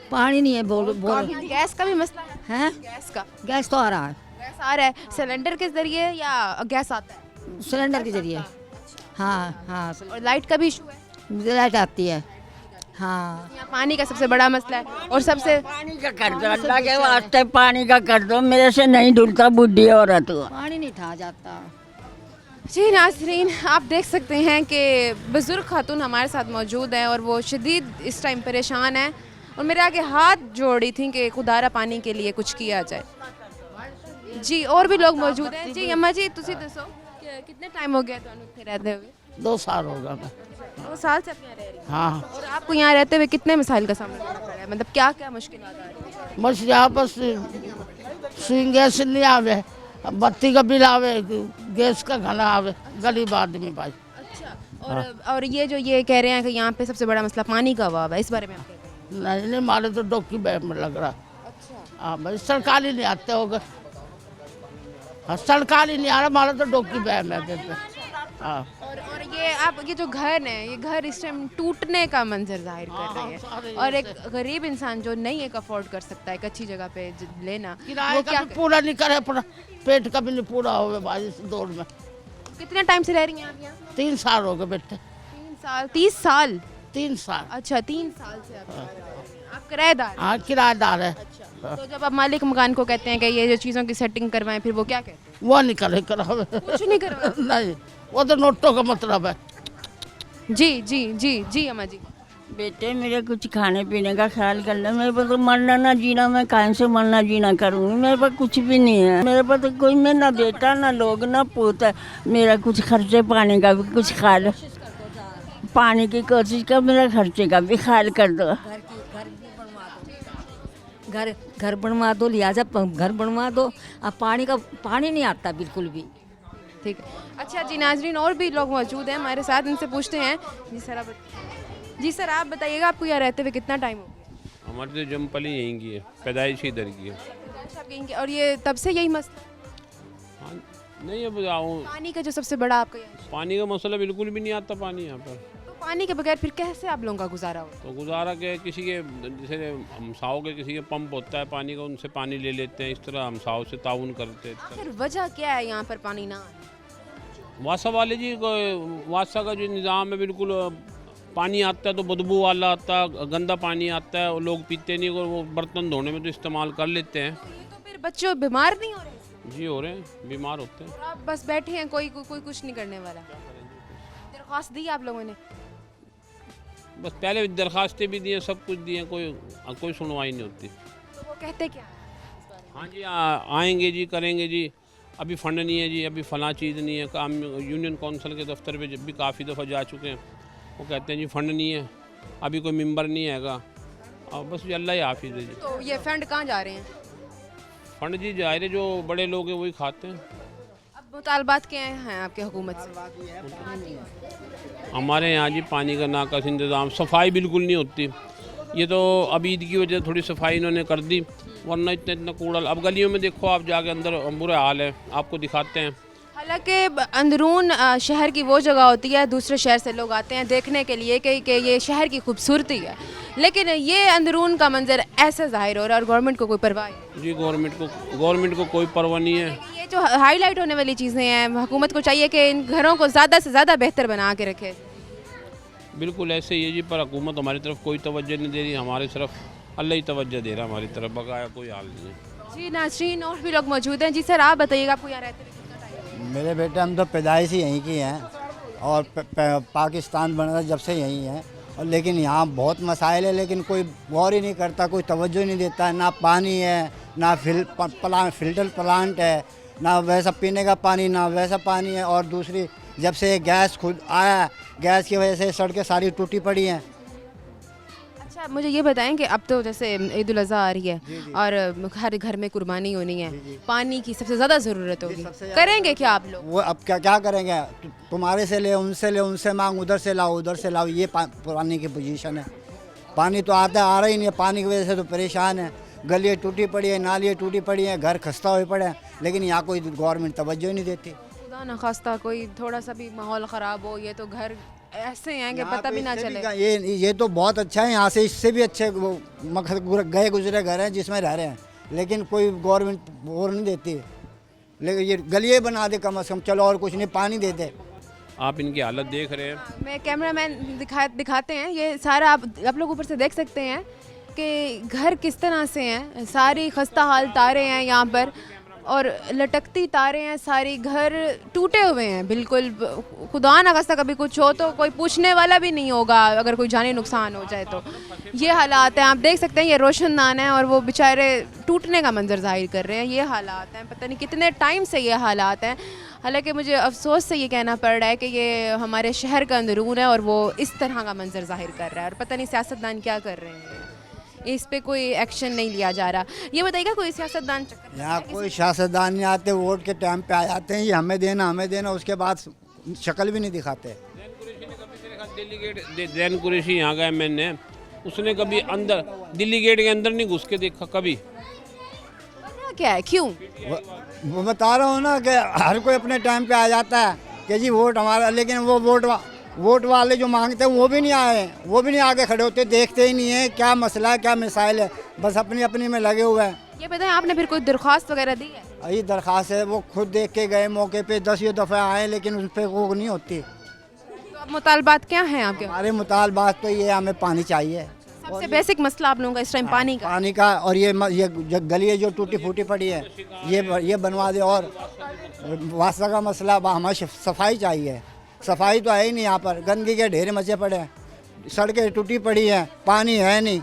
पानी नहीं है, बोल बोल गैस का भी मसला है? हैं। गैस का? गैस तो आ रहा है, गैस आ रहा है सिलेंडर के जरिए या गैस आता है? सिलेंडर के जरिए। हाँ हाँ, और लाइट का भी इशू है? लाइट आती है। हाँ, यहाँ पानी का सबसे बड़ा मसला है और सबसे पानी का कर दो, अल्लाह के वास्ते पानी का कर दो, मेरे से नहीं ढुलता बुढ़ी औरत हो। पानी नहीं ठा जाता। जी नाज़रीन, आप देख सकते हैं कि बुज़ुर्ग खातून हमारे साथ मौजूद है और वो शदीद इस टाइम परेशान है और मेरे आगे हाथ जोड़ी थी कि खुदारा पानी के लिए कुछ किया जाए। जी और भी लोग मौजूद हैं। जी अम्मा जी तुसी दसो कि कितने टाइम हो गया तुहानू इत्थे रहते हुए? 2 साल होगा मैं। 2 साल से आप यहाँ रह रही हैं। हाँ, और आपको यहाँ रहते हुए कितने मसाइल का सामना करना पड़ा है? मतलब क्या क्या मुश्किल आ रही है? बस यहाँ पर सुई गैस नहीं आवे, बत्ती का बिल आवे, गैस का घना आवे, गरीब आदमी भाई। अच्छा और ये जो ये कह रहे हैं कि यहाँ पे सबसे बड़ा मसला पानी का अभाव है, इस बारे में आप क्या कहें? नहीं मारे तो डोकी बैग में लग रहा। अच्छा हाँ भाई, सरकारी नहीं आते होगा। हाँ, सरकारी नहीं आ रहा, मारे तो डोकी बैग में देते। हाँ, और ये आप ये जो घर है, ये घर इस टाइम टूटने का मंजर जाहिर कर रहे हैं और एक गरीब इंसान जो नहीं एक अफोर्ड कर सकता है एक अच्छी जगह पे लेना, किराए वो का क्या भी पूरा नहीं करे, अपना पेट का भी नहीं पूरा हो भाई इस दौर में। कितने टाइम से रह रही हैं आप यहाँ? 3 साल हो गए बेटे। 3 साल? 30 साल? 3 साल। अच्छा 3 साल से आप किराएदार हैं? हाँ, किराएदार है। तो जब आप मालिक मकान को कहते हैं कि ये जो चीज़ों की सेटिंग करवाएं, फिर वो क्या कहते हैं? वो नहीं करे करावे। कुछ नहीं करवा? नहीं, वो तो नोटों का मतलब है। जी जी जी जी अम्मा जी। बेटे मेरे कुछ खाने पीने का ख्याल कर ले, मेरे पास तो मरना ना जीना, मैं कहाँ से मरना जीना करूँगी, मेरे पास कुछ भी नहीं है, मेरे पास तो कोई मैं ना बेटा ना लोग ना पोता, मेरा कुछ खर्चे पानी का भी कुछ ख्याल, पानी की कोशिश कर, मेरा खर्चे का भी ख्याल कर दो। घर बनवा दो, लिहाजा घर बनवा दो। अब पानी नहीं आता बिल्कुल भी। ठीक है। अच्छा जी नाजरीन, और भी लोग मौजूद हैं हमारे साथ, इनसे पूछते हैं। जी सर आप बताइएगा, आपको यहाँ रहते हुए कितना टाइम हो गया? हमारी तो जमपली यहीं की है, पैदाइश इधर की है। आप कहेंगे और ये तब से यही मसला? हाँ, नहीं अब आओ, पानी का जो सबसे बड़ा आपका यहाँ, पानी का मसला बिल्कुल भी नहीं आता पानी यहाँ पर। तो पानी के बगैर फिर कैसे आप लोगों का गुजारा होता तो गुजारा के किसी के जैसे हमसाओं के किसी के पंप होता है पानी का, उनसे पानी ले लेते हैं, इस तरह हमसाओं से ताउन करते हैं। है? फिर वजह क्या है यहाँ पर पानी ना आने? वासा वाले जी वासा का जो निज़ाम है बिल्कुल, पानी आता है तो बदबू वाला आता है, गंदा पानी आता है और लोग पीते नहीं, और वो बर्तन धोने में तो इस्तेमाल कर लेते हैं। तो फिर बच्चों बीमार नहीं हो रहे? जी हो रहे हैं, बीमार होते हैं। और आप बस बैठे हैं, कोई कुछ नहीं करने वाला? दरख्वास्त दी आप लोगों ने? बस पहले दरखास्तें भी दिए, सब कुछ दिए, कोई सुनवाई नहीं होती। तो वो कहते क्या? हाँ जी आएंगे जी, करेंगे जी, अभी फंड नहीं है जी, अभी फलां चीज़ नहीं है। काम यूनियन कौंसिल के दफ्तर पे जब भी काफ़ी दफ़ा जा चुके हैं, वो कहते हैं जी फंड नहीं है, अभी कोई मेंबर नहीं हैगा, और बस जी अल्लाह ही हाफिज़ है जी। तो ये फंड कहाँ जा रहे हैं? फंड जी जाहिर है जो बड़े लोग हैं वही खाते हैं। अब मुतालबात क्या हैं आपके हुकूमत से? हमारे यहाँ जी पानी का नाकस इंतज़ाम, सफाई बिल्कुल नहीं होती। ये तो अब ईद की वजह से थोड़ी सफाई इन्होंने कर दी, वरना इतना कूड़ा। अब गलियों में देखो आप जाके, अंदर बुरा हाल है, आपको दिखाते हैं। हालांकि अंदरून शहर की वो जगह होती है, दूसरे शहर से लोग आते हैं देखने के लिए कि ये शहर की खूबसूरती है, लेकिन ये अंदरून का मंजर ऐसा जाहिर हो रहा है और गवर्नमेंट को कोई परवाह नहीं। जी गवर्नमेंट को कोई परवाह नहीं है। ये जो हाईलाइट होने वाली चीज़ें हैं, हुकूमत को चाहिए कि इन घरों को ज़्यादा से ज़्यादा बेहतर बना के रखे। बिल्कुल ऐसे ही है जी, पर हुकूमत हमारी तरफ कोई तवज्जो नहीं दे रही, हमारी तरफ अल्लाह ही तवज्जो दे रहा है, हमारी तरफ बकाया कोई हाल नहीं है। जी नाज़रीन, और भी लोग मौजूद हैं। जी सर आप बताइएगा, आपको यहाँ रहते हुए कितना टाइम हो? मेरे बेटे हम तो पैदाइश ही यहीं की हैं और पाकिस्तान बना जब से यहीं हैं, और लेकिन यहाँ बहुत मसाइल है, लेकिन कोई गौर ही नहीं करता, कोई तवज्जो नहीं देता। ना पानी है, ना फिल्टर प्लांट है, ना वैसा पीने का पानी, ना वैसा पानी है। और दूसरी, जब से गैस खुद आया, गैस की वजह से सड़कें सारी टूटी पड़ी हैं। अच्छा मुझे ये बताएं कि अब तो जैसे ईद उल अज़हा आ रही है और हर घर में कुर्बानी होनी है, पानी की सबसे ज़्यादा ज़रूरत होगी, करेंगे क्या आप लोग? वो अब क्या करेंगे? तुम्हारे से ले, उनसे मांग, उधर से लाओ, ये पानी की पोजीशन है। पानी तो आ रहा ही नहीं है, पानी की वजह से तो परेशान है। गलियाँ टूटी पड़ी है, नालियाँ टूटी पड़ी हैं, घर खस्ता हुए पड़े हैं, लेकिन यहाँ कोई गवर्नमेंट तवज्जो नहीं देती। खुदा न खास्ता कोई थोड़ा सा भी माहौल ख़राब हो, ये तो घर ऐसे हैं कि यहाँ पता पे भी ना इससे चले। ये तो बहुत अच्छा है, यहाँ से इससे भी अच्छे गए गुजरे घर हैं जिसमें रह रहे हैं, लेकिन कोई गवर्नमेंट और नहीं देती है। लेकिन ये गलिए बना दे कम से कम, चलो और कुछ नहीं, पानी दे दे। आप इनकी हालत देख रहे हैं। मैं कैमरामैन दिखाते हैं ये सारा, आप लोग ऊपर से देख सकते हैं कि घर किस तरह से हैं। सारी खस्ता हाल तारें हैं यहाँ पर और लटकती तारें हैं सारी, घर टूटे हुए हैं बिल्कुल। खुदा ना खास्ता कभी कुछ हो तो कोई पूछने वाला भी नहीं होगा अगर कोई जानी नुकसान हो जाए तो। ये हालात हैं, आप देख सकते हैं। ये रोशनदान है और वो बेचारे टूटने का मंजर जाहिर कर रहे हैं। ये हालात हैं, पता नहीं कितने टाइम से ये हालात हैं। हालांकि मुझे अफसोस से ये कहना पड़ रहा है कि ये हमारे शहर का अंदरून है और वो इस तरह का मंजर जाहिर कर रहा है और पता नहीं सियासतदान क्या कर रहे हैं, इस पे कोई एक्शन नहीं लिया जा रहा। ये बताइएगा कोई सियासतदान यहाँ कोई सियासतदान नहीं आते, वोट के टाइम पे आ जाते हैं, ये हमें देना, उसके बाद शक्ल भी नहीं दिखाते। जैन कुरैशी यहाँ का MN, उसने कभी अंदर दिल्ली गेट के अंदर नहीं घुस के देखा कभी। क्या है, क्यों? वो बता रहा हूँ ना कि हर कोई अपने टाइम पे आ जाता है कि जी वोट हमारा, लेकिन वो वोट वाले जो मांगते हैं वो भी नहीं आए, वो भी नहीं आगे खड़े होते, देखते ही नहीं है क्या मसला है क्या मिसाइल है, बस अपनी अपनी में लगे हुए हैं। ये बताएं आपने फिर कोई दरख्वास्त वगैरह दी है? यही दरख्वास्त है, वो खुद देख के गए मौके पे, 10 दफ़े आए लेकिन उन पर वो नहीं होती। तो अब मुतालबात क्या हैं आपके? हमारे मुतालबात तो ये हमें पानी चाहिए, सबसे बेसिक मसला आप लोगों का इस टाइम पानी का। और ये गली जो टूटी फूटी पड़ी है ये बनवा दे। और वास्ता का मसला, हमें सफाई चाहिए, सफाई तो है ही नहीं यहाँ पर, गंदगी के ढेर मचे पड़े हैं, सड़कें टूटी पड़ी हैं, पानी है नहीं,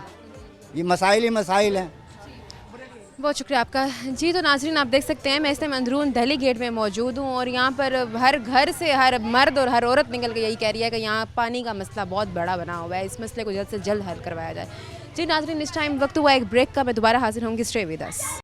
ये मसाइल ही मसाइल हैं। बहुत शुक्रिया आपका जी। तो नाज़रीन आप देख सकते हैं मैं इस टाइम अंदरून दिल्ली गेट में मौजूद हूँ और यहाँ पर हर घर से हर मर्द और हर औरत निकल के यही कह रही है कि यहाँ पानी का मसला बहुत बड़ा बना हुआ है, इस मसले को जल्द से जल्द हल करवाया जाए। जी नाज़रीन इस टाइम वक्त हुआ एक ब्रेक का, मैं दोबारा हाजिर होंगी, स्टे विद अस।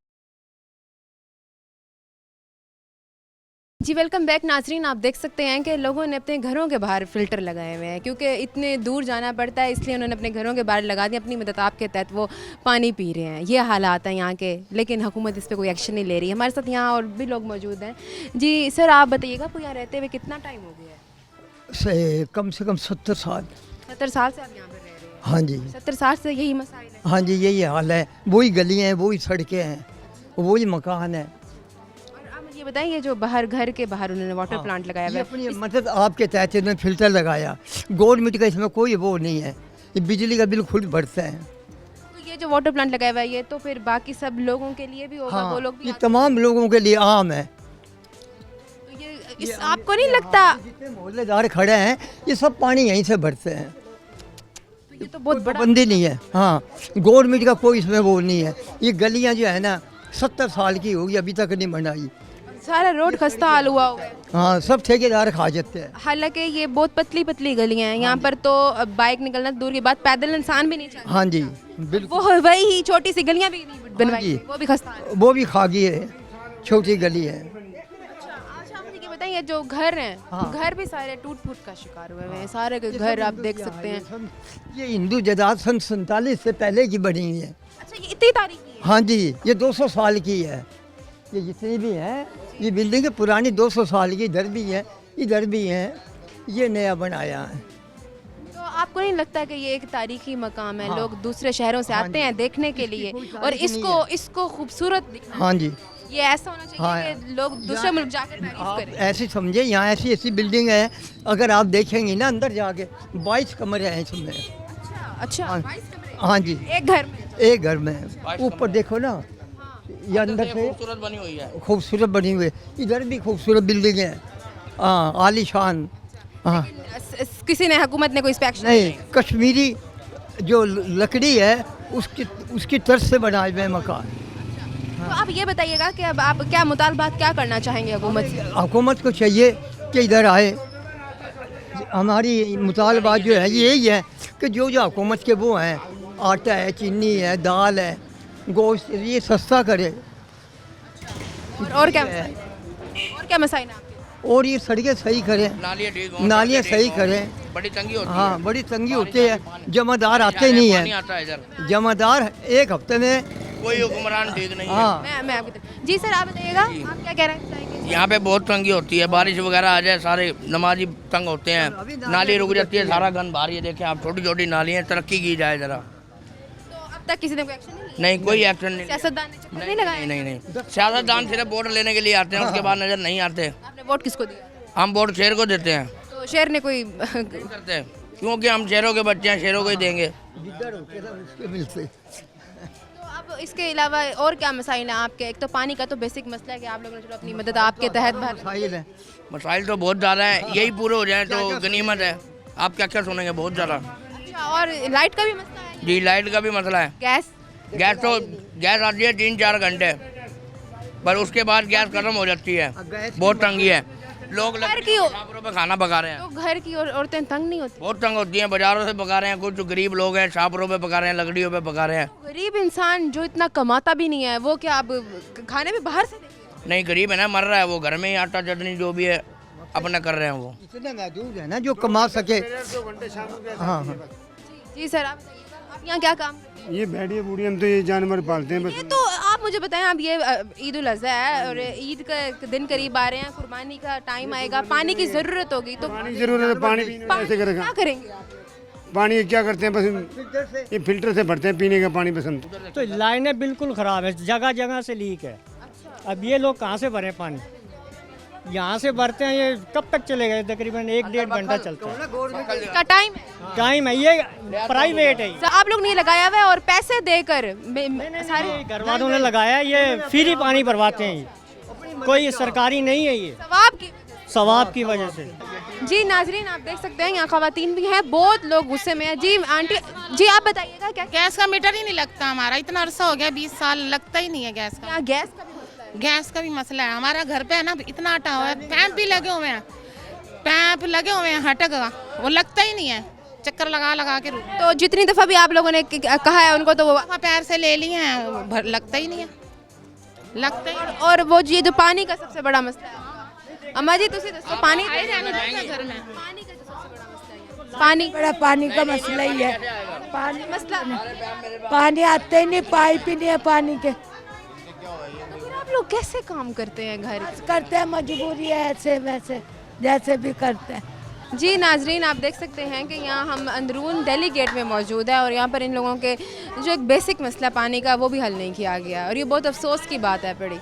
जी वेलकम बैक नाजरीन। आप देख सकते हैं कि लोगों ने अपने घरों के बाहर फ़िल्टर लगाए हुए हैं क्योंकि इतने दूर जाना पड़ता है, इसलिए उन्होंने अपने घरों के बाहर लगा दिया। अपनी मदद के तहत वो पानी पी रहे हैं। ये हालात हैं यहाँ के, लेकिन हुकूमत इस पर कोई एक्शन नहीं ले रही। हमारे साथ यहाँ और भी लोग मौजूद हैं। जी सर आप बताइएगा, आपको यहाँ रहते हुए कितना टाइम हो गया है? कम से कम 70 साल। 70 साल से आप यहाँ पर रह रहे हैं? हाँ जी। 70 साल से यही मसाइल है? हाँ जी यही हाल है, वही गलियाँ हैं, वही सड़कें हैं, वही मकान है। ये बताइए, ये जो बाहर घर के बाहर उन्होंने वाटर प्लांट लगाया हुआ है, अपनी मदद आपके तहत इन्होंने फिल्टर लगाया, गवर्नमेंट का इसमें कोई वो नहीं है, ये बिजली का बिल खुद भरते हैं। तो ये जो वाटर प्लांट लगाया हुआ है ये तो फिर बाकी सब लोगों के लिए भी होगा? हाँ, वो लोग भी ये तमाम लोगों के लिए आम है। तो ये आपको नहीं लगता जितने मोहल्लेदार खड़े हैं ये सब पानी यहीं से भरते हैं, ये तो बहुत बड़ा पाबंदी नहीं है। हाँ गवर्नमेंट का कोई इसमें वो नहीं है। ये गलियाँ जो है ना 70 साल की होगी अभी तक नहीं बनाई, सारा रोड खस्ता हाल हुआ है। हाँ सब ठेकेदार खा जाते हैं। हालांकि ये बहुत पतली पतली गलियां हैं यहाँ पर, तो बाइक निकलना दूर की बात, पैदल इंसान भी नहीं चलता। हाँ जी बिल्कुल। वो वही छोटी सी गलियां भी नहीं बनवाई जी। वो भी खस्ता हाल है। वो भी खागी है, छोटी गली है। अच्छा मुझे ये बताइए, जो घर हैं हाँ। घर भी सारे टूट फूट का शिकार हुए हैं, सारे के घर आप देख सकते हैं। ये हिंदू जायदाद सन 47 से पहले की बनी हुई है। अच्छा ये इतनी तारीखी है? हाँ जी ये 200 साल की है। ये जितनी भी है ये बिल्डिंग पुरानी 200 साल की, इधर भी है इधर भी है, ये नया बनाया है। तो आपको नहीं लगता कि ये एक तारीखी मकाम है? हाँ। लोग दूसरे शहरों से हाँ आते जी। हैं देखने के लिए कोई और तारीख नहीं इसको खूबसूरत दिखना, हाँ जी ये ऐसा होना चाहिए हाँ। कि लोग दूसरे मुल्क जाकर तारीफ आप करें। ऐसे समझे, यहाँ ऐसी ऐसी बिल्डिंग है, अगर आप देखेंगे ना अंदर जाके 22 कमरे हैं इसमें। अच्छा हाँ। 22 कमरे? हाँ जी एक घर में? एक घर में। ऊपर देखो ना ये अंदर से खूबसूरत बनी हुई है, खूबसूरत बनी हुई है। इधर भी खूबसूरत बिल्डिंग है, हाँ आलीशान। हाँ किसी ने, हुकूमत ने कोई इस पे एक्शन नहीं, कश्मीरी जो लकड़ी है उसकी तर्ज से बनाए हुए मकान। तो आप ये बताइएगा कि अब आप क्या मुतालबात क्या करना चाहेंगे हुकूमत से? हुकूमत को चाहिए कि इधर आए। हमारी मुतालबात जो है यही है कि जो हुकूमत के वो हैं, आटा है, चीनी है, दाल है, गोश्त, ये सस्ता करे। और क्या मसाइल हैं आपके? और ये सड़कें सही करें, नालियाँ सही करें। बड़ी तंगी होती है। हाँ बड़ी तंगी होती है, जमादार आते नहीं है, जमादार एक हफ्ते में कोई हुक्मरान ठीक नहीं है। हाँ मैं आपकी जी सर आप बताइएगा, आप क्या कह रहे हैं? यहाँ पे बहुत तंगी होती है, बारिश वगैरह आ जाए सारे नमाजी तंग होते हैं, नाली रुक जाती है, सारा गंद बाहर ये देखें आप, छोटी छोटी नालियाँ, तरक्की की जाए ज़रा। तो अब तक किसी ने कोई एक्शन नहीं लिया? नहीं, कोई एक्शन नहीं। सियासतदान ने चक्कर नहीं लगाया? नहीं, सियासतदान सिर्फ वोट लेने के लिए आते हैं, उसके बाद नज़र नहीं आते। आपने वोट किसको दिया? हम वोट शेर को देते हैं। तो शेर ने कोई नहीं करते हैं, क्योंकि हम शेरों के बच्चे हैं, शेरों को ही देंगे। तो अब इसके अलावा और क्या मसाइल हैं आपके? एक तो पानी का तो बेसिक मसला है कि आप लोगों ने चलो अपनी मदद आपके तहत भर। मसाइल तो बहुत ज़्यादा है, यही पूरे हो जाए तो गनीमत है। आप क्या क्या सुनेंगे, बहुत ज़्यादा। अच्छा, और लाइट का भी मसला है? जी, लाइट का भी मसला है। गैस गैस आती है 3-4 घंटे, पर उसके बाद गैस खत्म हो जाती है, बहुत तंगी है। लोग छापरों पे खाना पका रहे हैं। तो घर की औरतें तंग नहीं होती? बहुत तंग होती हैं, बाजारों से पका रहे हैं, कुछ गरीब लोग हैं छापरों पे पका रहे हैं, लकड़ियों पे पका रहे हैं। गरीब इंसान जो इतना कमाता भी नहीं है वो क्या अब खाने में बाहर से देंगे? नहीं, गरीब है ना, मर रहा है वो, घर में ही आटा चटनी जो भी है अपना कर रहे हैं वो। इतने महदूद है ना जो कमा सके। हाँ हाँ जी सर, आप बताइएगा, आप यहाँ क्या काम करते हैं? ये भेड़िया बूढ़ी हम तो ये जानवर पालते हैं बस। ये तो आप मुझे बताएं, अब ये ईद उल अज़हा है और ईद का दिन करीब आ रहे हैं, कुर्बानी का टाइम आएगा, पानी की ज़रूरत होगी, तो पानी की जरूरत है, पानी पीने में ऐसे करेगा। क्या करेंगे आप? पानी क्या करते हैं, बस ये फिल्टर से भरते हैं पीने का पानी पसंद। तो लाइनें बिल्कुल ख़राब है, जगह जगह से लीक है। अब ये लोग कहाँ से भरें पानी? यहाँ से भरते हैं, ये कब तक चलेगा? तकरीबन 1-1.5 घंटा चलता है। इसका टाइम है, ये प्राइवेट है। आप लोग नहीं लगाया हुआ है और पैसे देकर सारे घर वालों ने लगाया, ये फ्री पानी भरवाते हैं, कोई सरकारी नहीं है, ये सवाब की वजह से। जी नाजरीन, आप देख सकते हैं यहाँ खवातीन भी हैं, बहुत लोग गुस्से में हैं। जी आंटी जी, आप बताइएगा क्या? गैस का मीटर ही नहीं लगता हमारा, इतना अरसा हो गया, 20 साल लगता ही नहीं है गैस का। यहाँ गैस का भी मसला है हमारा घर पे है ना, इतना आटा हुआ है, पैप भी लगे हुए हैं, पैप लगे हुए हैं हटक का, वो लगता ही नहीं है, चक्कर लगा लगा के। तो जितनी दफ़ा भी आप लोगों ने कहा है उनको, तो वो पैर से ले लिए हैं, लगता ही नहीं है, लगता ही। और वो ये जो पानी का सबसे बड़ा मसला है, अम्मा जी तुसी दसो, पानी घर में पानी बड़ा पानी का मसला ही है। पानी मसला, पानी आते ही नहीं, पाइप ही नहीं है पानी के। आप लोग कैसे काम करते हैं? घर करते हैं, मजबूरी है, ऐसे वैसे जैसे भी करते हैं। जी नाजरीन, आप देख सकते हैं कि यहाँ हम अंदरून दिल्ली गेट में मौजूद है और यहाँ पर इन लोगों के जो एक बेसिक मसला पानी का वो भी हल नहीं किया गया और ये बहुत अफसोस की बात है बड़ी।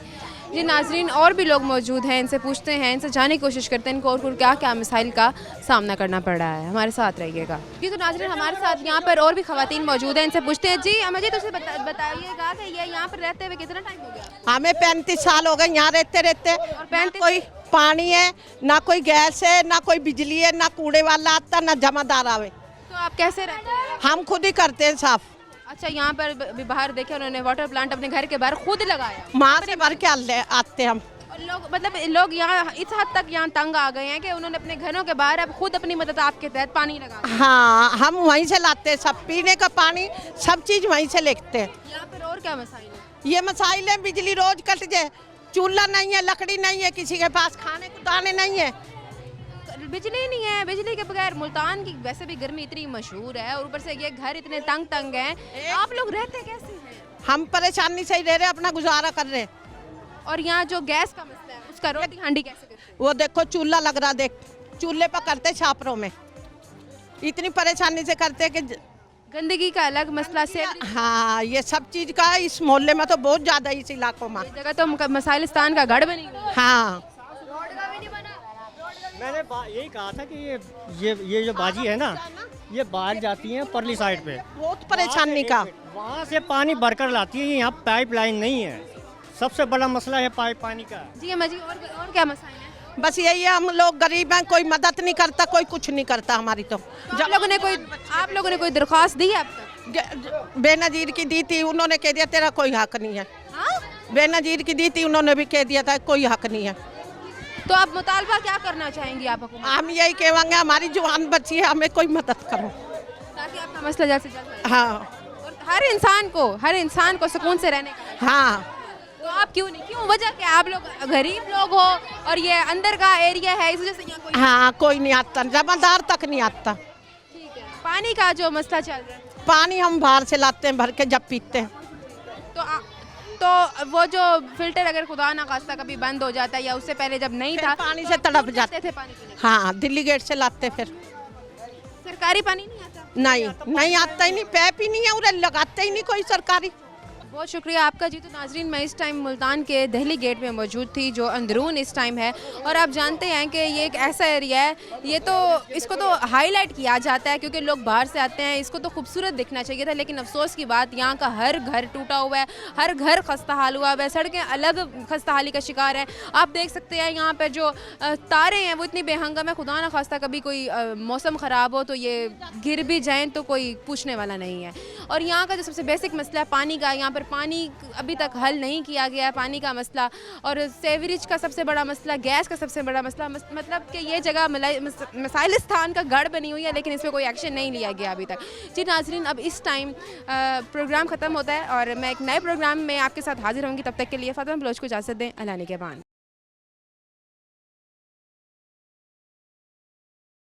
जी नाजरीन, और भी लोग मौजूद हैं, इनसे पूछते हैं, इनसे जानने की कोशिश करते हैं इनको और क्या क्या मसाइल का सामना करना पड़ रहा है। हमारे साथ रहिएगा। जी तो नाजरीन, हमारे साथ यहाँ पर और भी खवातीन मौजूद हैं, इनसे पूछते हैं। जी अम्मा जी, तुझे बताइएगा कि ये यहाँ पर रहते हुए कितना टाइम हो गया? हमें 35 साल हो गए यहाँ रहते रहते। और 35 कोई पानी है ना, कोई गैस है ना, कोई बिजली है ना, कूड़े वाला आता ना जमादार आवे। तो आप कैसे रहते हैं? हम खुद ही करते हैं साफ। अच्छा, यहाँ पर भी बाहर देखे उन्होंने वाटर प्लांट अपने घर के बाहर खुद लगाया, वहाँ से भर के आते हम। और लोग यहाँ इस हद तक यहाँ तंग आ गए हैं कि उन्होंने अपने घरों के बाहर अब खुद अपनी मदद आपके तहत पानी लगा। हाँ, हम वहीं से लाते हैं, सब पीने का पानी सब चीज़ वहीं से लेते हैं। यहाँ पर और क्या मसाइल है? ये मसाइल है, बिजली रोज कट जाए, चूल्हा नहीं है, लकड़ी नहीं है, किसी के पास खाने को दाने नहीं है, बिजली नहीं है। बिजली के बगैर मुल्तान की वैसे भी गर्मी इतनी मशहूर है और ऊपर से ये घर इतने तंग हैं, आप लोग रहते कैसे हैं? हम परेशानी से ही रह रहे, अपना गुजारा कर रहे। और यहाँ जो गैस का मसला है उसका रोटी हांडी कैसे करते हैं? वो देखो चूल्हा लग रहा, देख चूल्हे पर करते छापरों में, इतनी परेशानी से करते कि गंदगी का अलग मसला से। हाँ, ये सब चीज़ का इस मोहल्ले में तो बहुत ज़्यादा, इस इलाकों में जगह तो मसाइलिस्तान का गढ़ बनी। हाँ, मैंने यही कहा था कि ये जो बाजी है ना, ये बाहर जाती हैं परली साइड पे, बहुत परेशानी का, वहाँ से पानी भरकर लाती है, यहाँ पाइप लाइन नहीं है, सबसे बड़ा मसला है पानी का। जी अम्मा जी, और क्या मसाइल है? बस यही है, हम लोग गरीब हैं, कोई मदद नहीं करता, कोई कुछ नहीं करता हमारी। तो आप लोगों ने कोई दरख्वास्त दी है अब तक? बेनजीर की दी थी, उन्होंने कह दिया तेरा कोई हक नहीं है। बेनजीर की दी थी, उन्होंने भी कह दिया था कोई हक नहीं है। तो आप मुतालबा क्या करना चाहेंगी आप हुकूमत? हम यही कहेंगे, हमारी जवान बच्ची है, हमें कोई मदद करो ताकि आपका मसला जल्द से जल्द। हाँ, और हर इंसान को सुकून से रहने का। हाँ, तो आप क्यों वजह क्या? आप लोग गरीब लोग हो और ये अंदर का एरिया है, इस वजह से यहाँ कोई। हाँ, कोई नहीं आता, जमादार तक नहीं आता। ठीक है, पानी का जो मसला चल रहा है, पानी हम बाहर से लाते हैं भर के, जब पीते हैं। तो तो वो जो फिल्टर अगर खुदा ना खास्ता कभी बंद हो जाता है या उससे पहले जब नहीं था पानी से तड़प जाते थे पानी पीने? हाँ, दिल्ली गेट से लाते फिर। सरकारी पानी नहीं आता? नहीं आता ही नहीं, पैप ही नहीं है, उन्हें लगाते ही नहीं कोई सरकारी। बहुत शुक्रिया आपका जी। तो नाजरीन, मैं इस टाइम मुल्तान के दिल्ली गेट में मौजूद थी जो अंदरून इस टाइम है, और आप जानते हैं कि ये एक ऐसा एरिया है, ये तो इसको तो हाईलाइट किया जाता है क्योंकि लोग बाहर से आते हैं, इसको तो खूबसूरत दिखना चाहिए था, लेकिन अफसोस की बात यहाँ का हर घर टूटा हुआ है, हर घर खस्ता हाल हुआ है, सड़कें अलग खस्ता हाली का शिकार हैं। आप देख सकते हैं यहाँ पर जो तारे हैं वो इतनी बेहंगम है, खुदा ना खास्ता कभी कोई मौसम ख़राब हो तो ये गिर भी जाएँ तो कोई पूछने वाला नहीं है। और यहाँ का जो सबसे बेसिक मसला है पानी का, यहाँ पर पानी अभी तक हल नहीं किया गया है, पानी का मसला, और सेवरेज का सबसे बड़ा मसला, गैस का सबसे बड़ा मसला, मतलब कि ये जगह मसाइलिस्तान का गढ़ बनी हुई है, लेकिन इस पर कोई एक्शन नहीं लिया गया अभी तक। जी नाजरीन, अब इस टाइम प्रोग्राम ख़त्म होता है और मैं एक नए प्रोग्राम में आपके साथ हाजिर होंगी। तब तक के लिए फातिमा बलोच को इजाज़त दें। अल्लाह निगहबान।